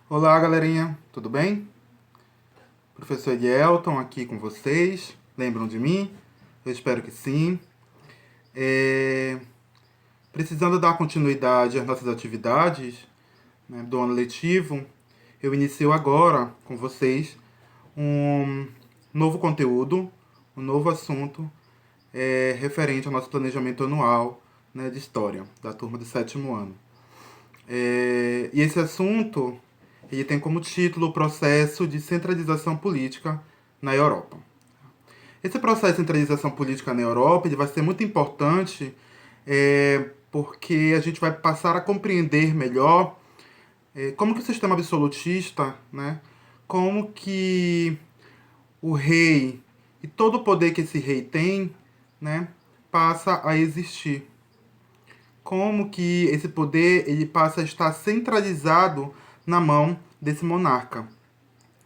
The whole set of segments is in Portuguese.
Olá, galerinha, tudo bem? Professor Elielton aqui com vocês. Lembram de mim? Eu espero que sim. É, Precisando dar continuidade às nossas atividades, né, do ano letivo, eu inicio agora com vocês um novo conteúdo, um novo assunto referente ao nosso planejamento anual, né, de História, da turma do sétimo ano. E esse assunto ele tem como título o processo de centralização política na Europa. Esse processo de centralização política na Europa ele vai ser muito importante porque a gente vai passar a compreender melhor como que o sistema absolutista, né, como que o rei e todo o poder que esse rei tem, né, passa a existir. Como que esse poder ele passa a estar centralizado na mão desse monarca,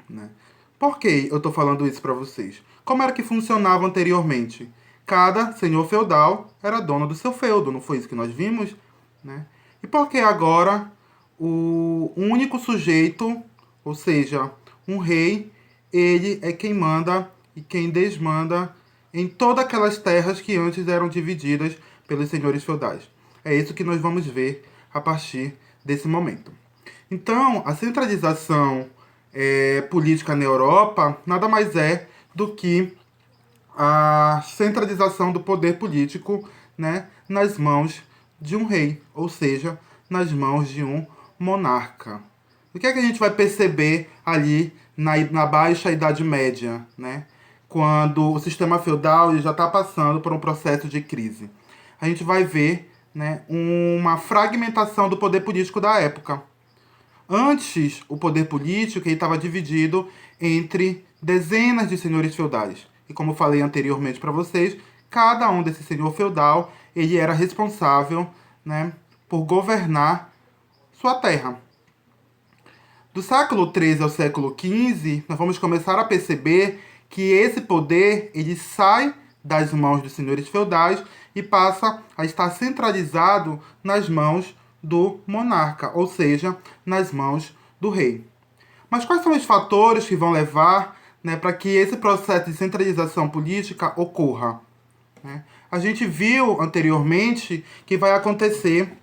né? Por que eu estou falando isso para vocês? Como era que funcionava anteriormente? Cada senhor feudal era dono do seu feudo, não foi isso que nós vimos? Né? E por que agora o único sujeito, ou seja, um rei, ele é quem manda e quem desmanda em todas aquelas terras que antes eram divididas pelos senhores feudais? É isso que nós vamos ver a partir desse momento. Então, a centralização política na Europa nada mais é do que a centralização do poder político, né, nas mãos de um rei, ou seja, nas mãos de um monarca. O que é que a gente vai perceber ali na Baixa Idade Média, né, quando o sistema feudal já está passando por um processo de crise? A gente vai ver, né, uma fragmentação do poder político da época. Antes, o poder político estava dividido entre dezenas de senhores feudais. E como falei anteriormente para vocês, cada um desse senhor feudal ele era responsável, né, por governar sua terra. Do século XIII ao século XV, nós vamos começar a perceber que esse poder ele sai das mãos dos senhores feudais e passa a estar centralizado nas mãos do monarca, ou seja, nas mãos do rei. Mas quais são os fatores que vão levar, né, para que esse processo de centralização política ocorra? Né? A gente viu anteriormente que vai acontecer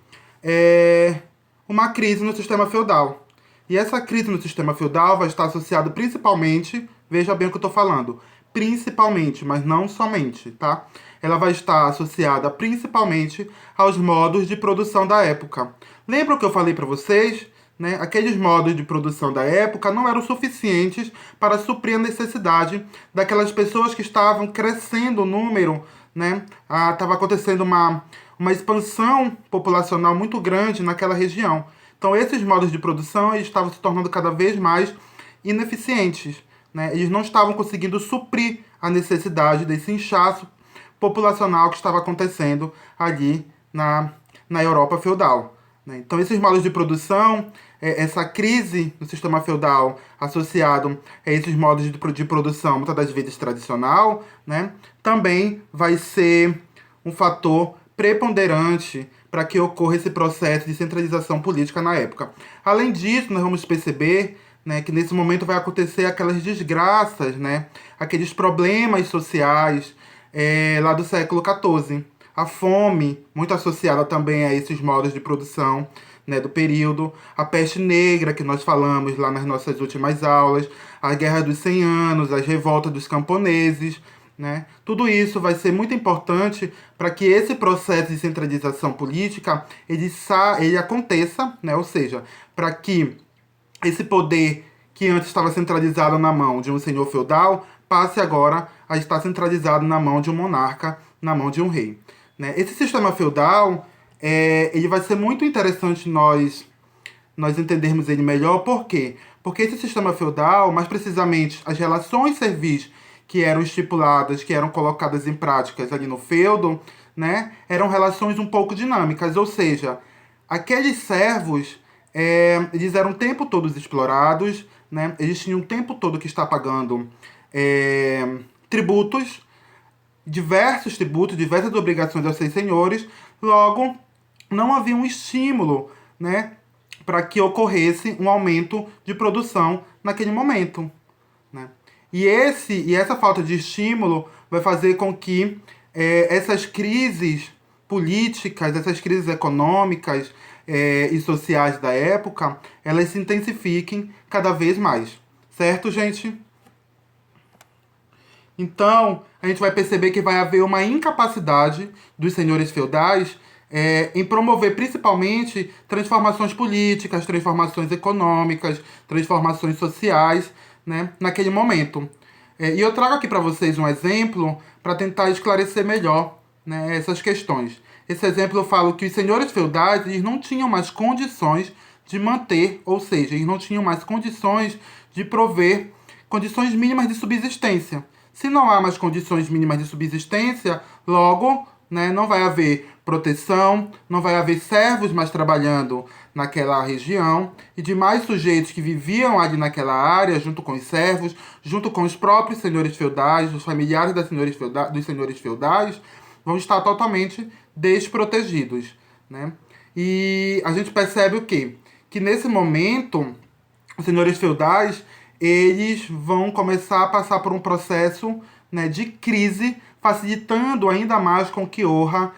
uma crise no sistema feudal. E essa crise no sistema feudal vai estar associada principalmente, veja bem o que eu estou falando, principalmente, mas não somente, tá? Ela vai estar associada principalmente aos modos de produção da época. Lembra o que eu falei para vocês? Né? Aqueles modos de produção da época não eram suficientes para suprir a necessidade daquelas pessoas que estavam crescendo o número, né? Estava acontecendo uma expansão populacional muito grande naquela região. Então, esses modos de produção eles estavam se tornando cada vez mais ineficientes. Né? Eles não estavam conseguindo suprir a necessidade desse inchaço populacional que estava acontecendo ali na Europa feudal. Né? Então, esses modos de produção, essa crise do sistema feudal associado a esses modos de produção, muitas das vezes tradicional, né? Também vai ser um fator preponderante para que ocorra esse processo de centralização política na época. Além disso, nós vamos perceber, né, que nesse momento vai acontecer aquelas desgraças, né, aqueles problemas sociais lá do século XIV. A fome, muito associada também a esses modos de produção, né, do período, a peste negra, que nós falamos lá nas nossas últimas aulas, a Guerra dos 100 Anos, as revoltas dos camponeses, né? Tudo isso vai ser muito importante para que esse processo de centralização política ele aconteça, né? Ou seja, para que esse poder que antes estava centralizado na mão de um senhor feudal passe agora a estar centralizado na mão de um monarca, na mão de um rei. Né? Esse sistema feudal ele vai ser muito interessante nós entendermos ele melhor. Por quê? Porque esse sistema feudal, mais precisamente as relações servis que eram estipuladas, que eram colocadas em práticas ali no feudo, né, eram relações um pouco dinâmicas, ou seja, aqueles servos, eles eram o tempo todo explorados, né, eles tinham o tempo todo que estar pagando tributos, diversos tributos, diversas obrigações aos seus senhores, logo não havia um estímulo, né, para que ocorresse um aumento de produção naquele momento, né? E essa falta de estímulo vai fazer com que essas crises políticas, essas crises econômicas e sociais da época, elas se intensifiquem cada vez mais. Certo, gente? Então, a gente vai perceber que vai haver uma incapacidade dos senhores feudais em promover principalmente transformações políticas, transformações econômicas, transformações sociais, né, naquele momento. E eu trago aqui para vocês um exemplo para tentar esclarecer melhor, né, essas questões. Esse exemplo eu falo que os senhores feudais eles não tinham mais condições de manter, ou seja, eles não tinham mais condições de prover condições mínimas de subsistência. Se não há mais condições mínimas de subsistência, logo, né, não vai haver proteção, não vai haver servos mais trabalhando naquela região e demais sujeitos que viviam ali naquela área, junto com os servos, junto com os próprios senhores feudais, os familiares dos senhores feudais, vão estar totalmente desprotegidos, né? E a gente percebe o quê? Que nesse momento, os senhores feudais eles vão começar a passar por um processo, né, de crise, facilitando ainda mais com que ocorra,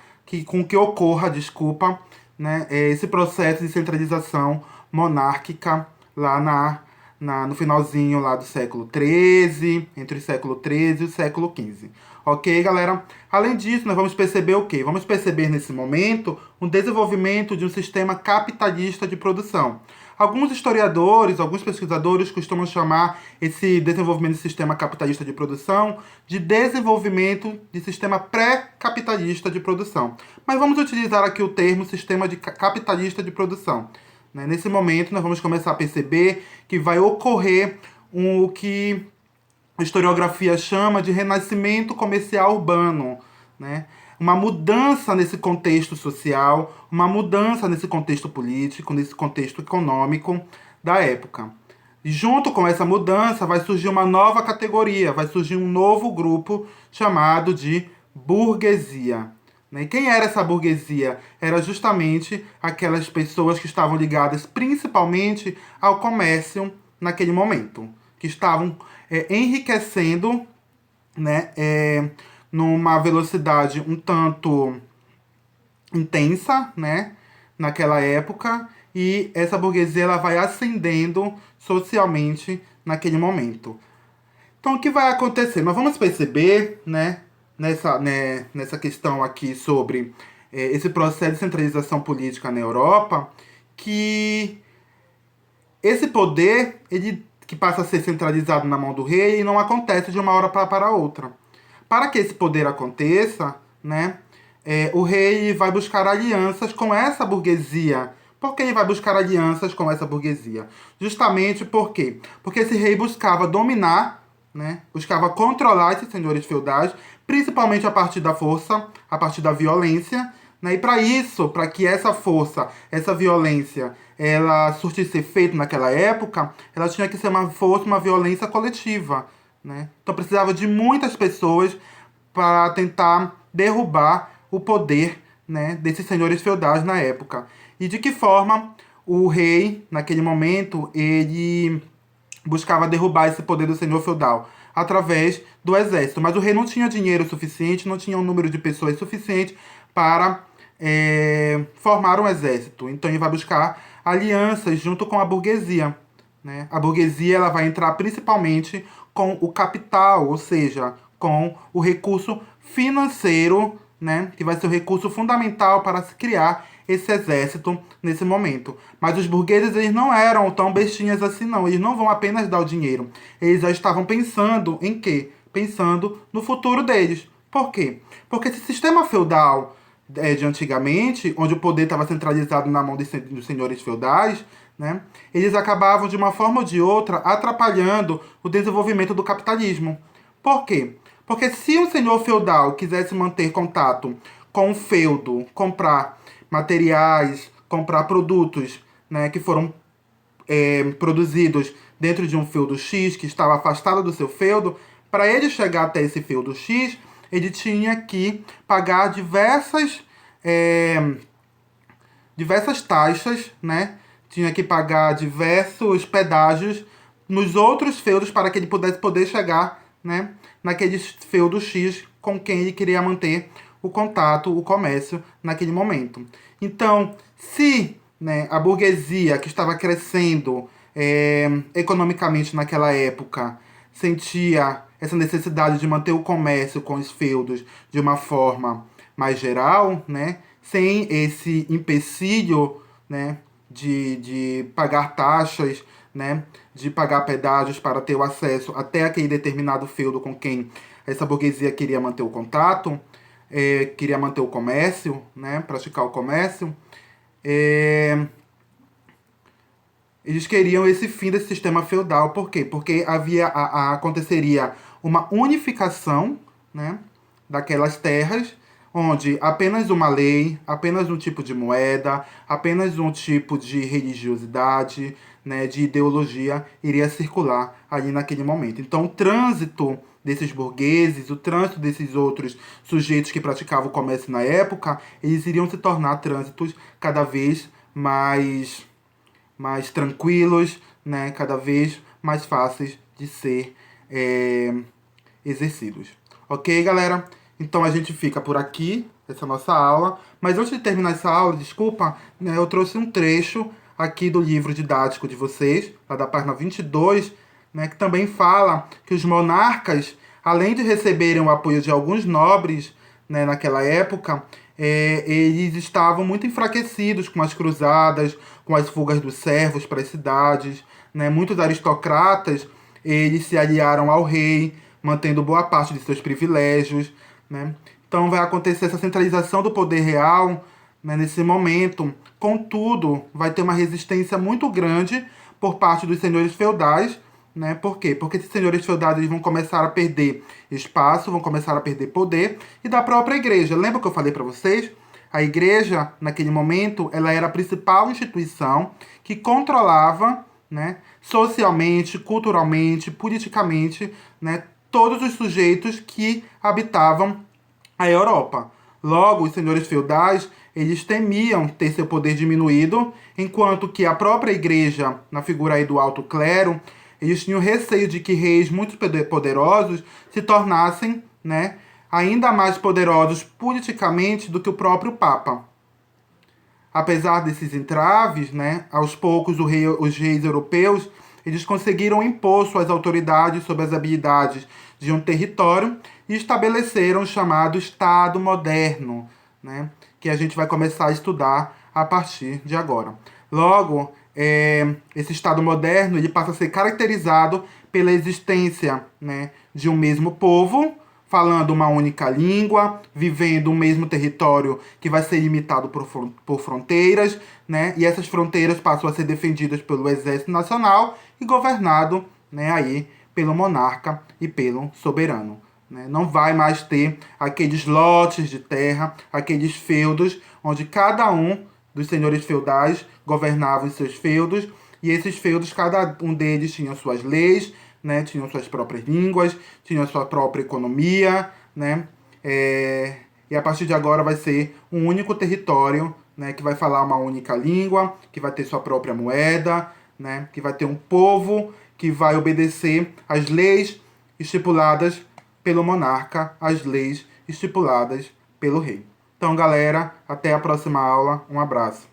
né, esse processo de centralização monárquica lá no finalzinho lá do século XIII, entre o século XIII e o século XV. Ok, galera? Além disso, nós vamos perceber o quê? Vamos perceber nesse momento um desenvolvimento de um sistema capitalista de produção. Alguns historiadores, alguns pesquisadores costumam chamar esse desenvolvimento de sistema capitalista de produção de desenvolvimento de sistema pré-capitalista de produção. Mas vamos utilizar aqui o termo sistema capitalista de produção. Nesse momento, nós vamos começar a perceber que vai ocorrer o que a historiografia chama de renascimento comercial urbano, né? Uma mudança nesse contexto social, uma mudança nesse contexto político, nesse contexto econômico da época. E junto com essa mudança vai surgir uma nova categoria, vai surgir um novo grupo chamado de burguesia. E quem era essa burguesia? Era justamente aquelas pessoas que estavam ligadas principalmente ao comércio naquele momento, que estavam enriquecendo, né, numa velocidade um tanto intensa, né, naquela época, e essa burguesia ela vai ascendendo socialmente naquele momento. Então, o que vai acontecer? Nós vamos perceber, né, nessa questão aqui sobre esse processo de centralização política na Europa, que esse poder, ele que passa a ser centralizado na mão do rei, e não acontece de uma hora para outra. Para que esse poder aconteça, né, o rei vai buscar alianças com essa burguesia. Por que ele vai buscar alianças com essa burguesia? Justamente por quê? Porque esse rei buscava dominar, né, buscava controlar esses senhores feudais, principalmente a partir da força, a partir da violência, né, e para isso, para que essa força, essa violência, ela surtisse efeito naquela época, ela tinha que ser uma violência coletiva, né? Então precisava de muitas pessoas para tentar derrubar o poder, né, desses senhores feudais na época. E de que forma o rei, naquele momento, ele buscava derrubar esse poder do senhor feudal? Através do exército. Mas o rei não tinha dinheiro suficiente, não tinha um número de pessoas suficiente para formar um exército. Então ele vai buscar alianças junto com a burguesia, né? A burguesia ela vai entrar principalmente com o capital, ou seja, com o recurso financeiro, né? Que vai ser o recurso fundamental para se criar esse exército nesse momento. Mas os burgueses eles não eram tão bestinhas assim não, eles não vão apenas dar o dinheiro, eles já estavam pensando em quê? Pensando no futuro deles. Por quê? Porque esse sistema feudal de antigamente, onde o poder estava centralizado na mão dos senhores feudais, né, eles acabavam de uma forma ou de outra atrapalhando o desenvolvimento do capitalismo. Por quê? Porque se um senhor feudal quisesse manter contato com o feudo, comprar materiais, comprar produtos, né, que foram produzidos dentro de um feudo X que estava afastado do seu feudo, para ele chegar até esse feudo X, ele tinha que pagar diversas taxas, né, tinha que pagar diversos pedágios nos outros feudos para que ele pudesse poder chegar, né, naquele feudo X com quem ele queria manter o contato, o comércio naquele momento. Então, se, né, a burguesia que estava crescendo economicamente naquela época sentia essa necessidade de manter o comércio com os feudos de uma forma mais geral, né, sem esse empecilho, né, de pagar taxas, né, de pagar pedágios para ter o acesso até aquele determinado feudo com quem essa burguesia queria manter o contato, queria manter o comércio, né, praticar o comércio. Eles queriam esse fim desse sistema feudal. Por quê? Porque aconteceria uma unificação, né, daquelas terras, onde apenas uma lei, apenas um tipo de moeda, apenas um tipo de religiosidade, né, de ideologia iria circular ali naquele momento. Então, o trânsito desses burgueses, o trânsito desses outros sujeitos que praticavam o comércio na época, eles iriam se tornar trânsitos cada vez mais tranquilos, né, cada vez mais fáceis de ser exercidos. Ok, galera? Então a gente fica por aqui, essa nossa aula. Mas antes de terminar essa aula, desculpa, né, eu trouxe um trecho aqui do livro didático de vocês, lá da página 22, né, que também fala que os monarcas, além de receberem o apoio de alguns nobres, né, naquela época, eles estavam muito enfraquecidos com as cruzadas, com as fugas dos servos para as cidades, né? Muitos aristocratas, eles se aliaram ao rei, mantendo boa parte de seus privilégios, né? Então vai acontecer essa centralização do poder real, né, nesse momento. Contudo, vai ter uma resistência muito grande por parte dos senhores feudais, né? Por quê? Porque esses senhores feudais eles vão começar a perder espaço, vão começar a perder poder, e da própria igreja. Lembra que eu falei para vocês? A igreja, naquele momento, ela era a principal instituição que controlava, né, socialmente, culturalmente, politicamente, né, todos os sujeitos que habitavam a Europa. Logo, os senhores feudais, eles temiam ter seu poder diminuído, enquanto que a própria igreja, na figura aí do alto clero, eles tinham receio de que reis muito poderosos se tornassem, né, ainda mais poderosos politicamente do que o próprio Papa. Apesar desses entraves, né, aos poucos os reis europeus eles conseguiram impor suas autoridades sobre as habilidades de um território e estabeleceram o chamado Estado moderno, né, que a gente vai começar a estudar a partir de agora. Logo, esse Estado moderno ele passa a ser caracterizado pela existência, né, de um mesmo povo, falando uma única língua, vivendo o mesmo território que vai ser limitado por fronteiras, né? E essas fronteiras passam a ser defendidas pelo Exército Nacional e governado, né, aí, pelo monarca e pelo soberano. Né? Não vai mais ter aqueles lotes de terra, aqueles feudos, onde cada um dos senhores feudais governavam os seus feudos, e esses feudos, cada um deles tinha suas leis, né, tinham suas próprias línguas, tinham a sua própria economia, né, e a partir de agora vai ser um único território, né, que vai falar uma única língua, que vai ter sua própria moeda, né, que vai ter um povo que vai obedecer às leis estipuladas pelo monarca, às leis estipuladas pelo rei. Então, galera, até a próxima aula. Um abraço.